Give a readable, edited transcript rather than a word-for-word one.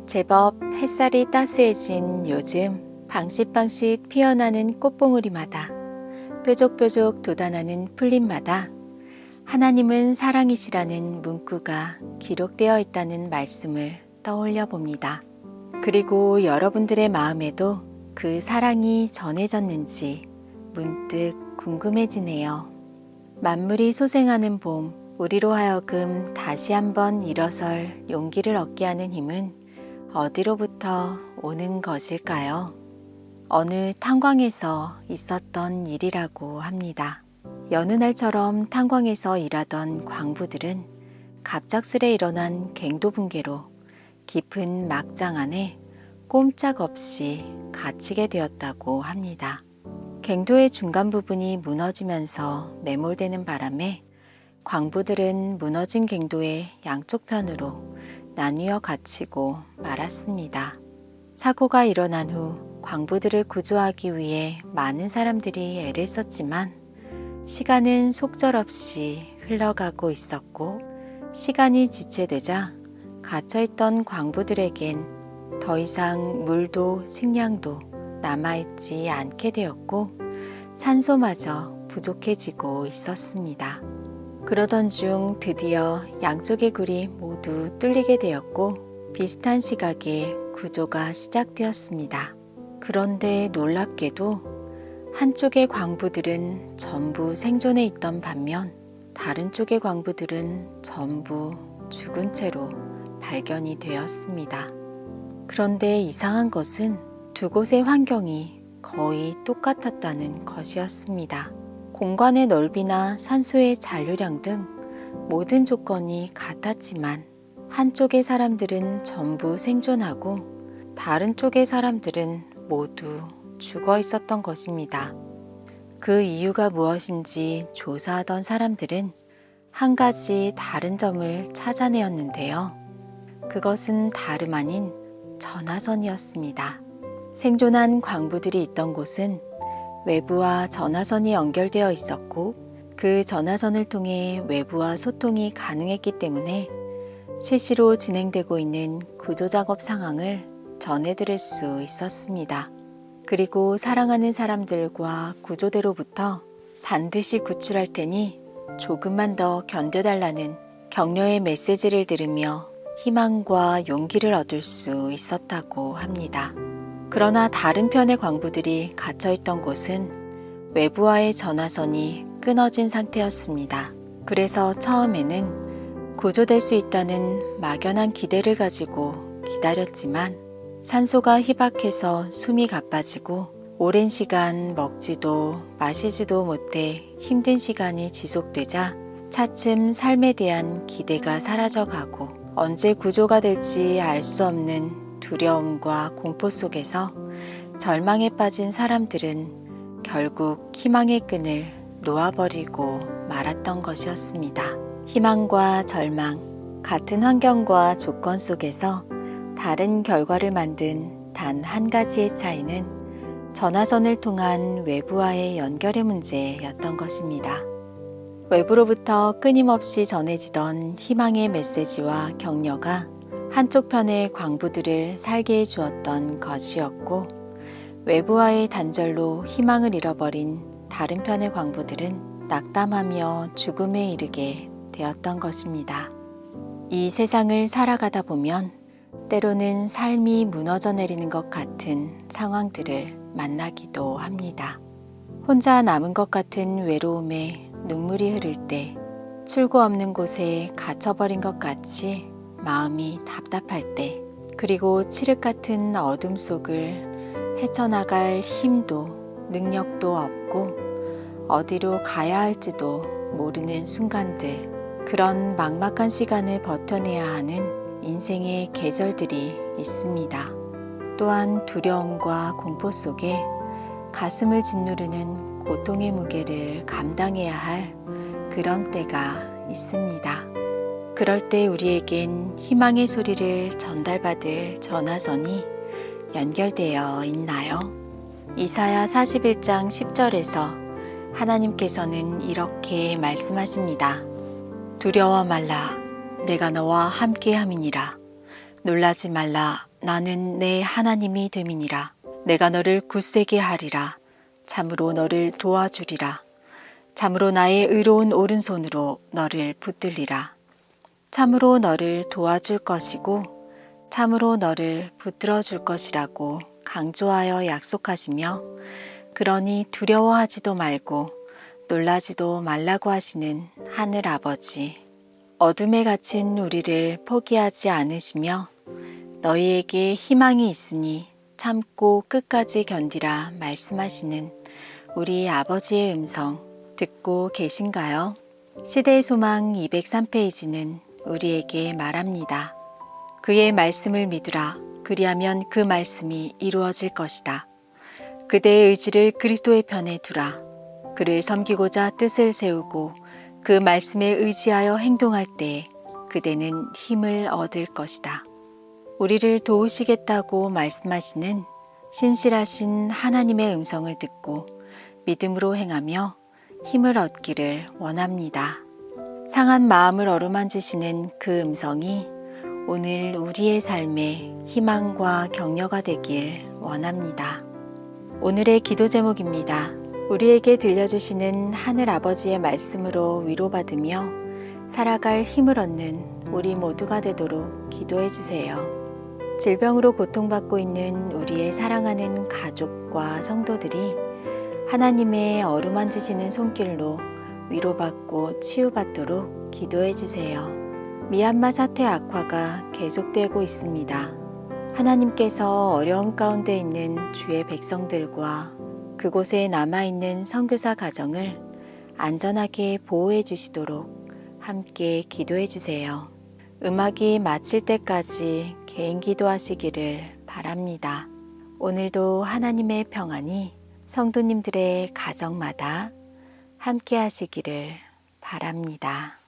제법 햇살이 따스해진 요즘 방긋방긋 피어나는 꽃봉오리마다 뾰족뾰족 돋아나는 풀잎마다 하나님은 사랑이시라는 문구가 기록되어 있다는 말씀을 떠올려 봅니다. 그리고 여러분들의 마음에도 그 사랑이 전해졌는지 문득 궁금해지네요. 만물이 소생하는 봄, 우리로 하여금 다시 한번 일어설 용기를 얻게 하는 힘은 어디로부터 오는 것일까요? 어느 탄광에서 있었던 일이라고 합니다. 여느 날처럼 탄광에서 일하던 광부들은 갑작스레 일어난 갱도붕괴로 깊은 막장 안에 꼼짝없이 갇히게 되었다고 합니다. 갱도의 중간 부분이 무너지면서 매몰되는 바람에 광부들은 무너진 갱도의 양쪽 편으로 나뉘어 갇히고 말았습니다. 사고가 일어난 후 광부들을 구조하기 위해 많은 사람들이 애를 썼지만 시간은 속절없이 흘러가고 있었고 시간이 지체되자 갇혀있던 광부들에겐 더 이상 물도 식량도 남아있지 않게 되었고 산소마저 부족해지고 있었습니다. 그러던 중 드디어 양쪽의 굴이 모두 뚫리게 되었고 비슷한 시각에 구조가 시작되었습니다. 그런데 놀랍게도 한쪽의 광부들은 전부 생존해 있던 반면 다른 쪽의 광부들은 전부 죽은 채로 발견이 되었습니다. 그런데 이상한 것은 두 곳의 환경이 거의 똑같았다는 것이었습니다. 공간의 넓이나 산소의 잔류량 등 모든 조건이 같았지만 한쪽의 사람들은 전부 생존하고 다른 쪽의 사람들은 모두 죽어 있었던 것입니다. 그 이유가 무엇인지 조사하던 사람들은 한 가지 다른 점을 찾아내었는데요. 그것은 다름 아닌 전화선이었습니다. 생존한 광부들이 있던 곳은 외부와 전화선이 연결되어 있었고 그 전화선을 통해 외부와 소통이 가능했기 때문에 실시로 진행되고 있는 구조작업 상황을 전해드릴 수 있었습니다. 그리고 사랑하는 사람들과 구조대로부터 반드시 구출할 테니 조금만 더 견뎌달라는 격려의 메시지를 들으며 희망과 용기를 얻을 수 있었다고 합니다. 그러나 다른 편의 광부들이 갇혀있던 곳은 외부와의 전화선이 끊어진 상태였습니다. 그래서 처음에는 구조될 수 있다는 막연한 기대를 가지고 기다렸지만 산소가 희박해서 숨이 가빠지고 오랜 시간 먹지도 마시지도 못해 힘든 시간이 지속되자 차츰 삶에 대한 기대가 사라져가고 언제 구조가 될지 알 수 없는 두려움과 공포 속에서 절망에 빠진 사람들은 결국 희망의 끈을 놓아버리고 말았던 것이었습니다. 희망과 절망, 같은 환경과 조건 속에서 다른 결과를 만든 단 한 가지의 차이는 전화선을 통한 외부와의 연결의 문제였던 것입니다. 외부로부터 끊임없이 전해지던 희망의 메시지와 격려가 한쪽 편의 광부들을 살게 해주었던 것이었고 외부와의 단절로 희망을 잃어버린 다른 편의 광부들은 낙담하며 죽음에 이르게 되었던 것입니다. 이 세상을 살아가다 보면 때로는 삶이 무너져 내리는 것 같은 상황들을 만나기도 합니다. 혼자 남은 것 같은 외로움에 눈물이 흐를 때 출구 없는 곳에 갇혀버린 것 같이 마음이 답답할 때 그리고 칠흑 같은 어둠 속을 헤쳐나갈 힘도 능력도 없고 어디로 가야 할지도 모르는 순간들 그런 막막한 시간을 버텨내야 하는 인생의 계절들이 있습니다. 또한 두려움과 공포 속에 가슴을 짓누르는 고통의 무게를 감당해야 할 그런 때가 있습니다. 그럴 때 우리에겐 희망의 소리를 전달받을 전화선이 연결되어 있나요? 이사야 41장 10절에서 하나님께서는 이렇게 말씀하십니다. 두려워 말라. 내가 너와 함께 함이니라. 놀라지 말라. 나는 내 하나님이 됨이니라. 내가 너를 굳세게 하리라. 참으로 너를 도와주리라. 참으로 나의 의로운 오른손으로 너를 붙들리라. 참으로 너를 도와줄 것이고 참으로 너를 붙들어 줄 것이라고 강조하여 약속하시며, 그러니 두려워하지도 말고 놀라지도 말라고 하시는 하늘 아버지, 어둠에 갇힌 우리를 포기하지 않으시며 너희에게 희망이 있으니 참고 끝까지 견디라 말씀하시는 우리 아버지의 음성 듣고 계신가요? 시대의 소망 203페이지는 우리에게 말합니다. 그의 말씀을 믿으라. 그리하면 그 말씀이 이루어질 것이다. 그대의 의지를 그리스도의 편에 두라. 그를 섬기고자 뜻을 세우고 그 말씀에 의지하여 행동할 때 그대는 힘을 얻을 것이다. 우리를 도우시겠다고 말씀하시는 신실하신 하나님의 음성을 듣고 믿음으로 행하며 힘을 얻기를 원합니다. 상한 마음을 어루만지시는 그 음성이 오늘 우리의 삶에 희망과 격려가 되길 원합니다. 오늘의 기도 제목입니다. 우리에게 들려주시는 하늘 아버지의 말씀으로 위로받으며 살아갈 힘을 얻는 우리 모두가 되도록 기도해 주세요. 질병으로 고통받고 있는 우리의 사랑하는 가족과 성도들이 하나님의 어루만지시는 손길로 위로받고 치유받도록 기도해 주세요. 미얀마 사태 악화가 계속되고 있습니다. 하나님께서 어려움 가운데 있는 주의 백성들과 그곳에 남아있는 선교사 가정을 안전하게 보호해 주시도록 함께 기도해 주세요. 음악이 마칠 때까지 개인 기도하시기를 바랍니다. 오늘도 하나님의 평안이 성도님들의 가정마다 함께 하시기를 바랍니다.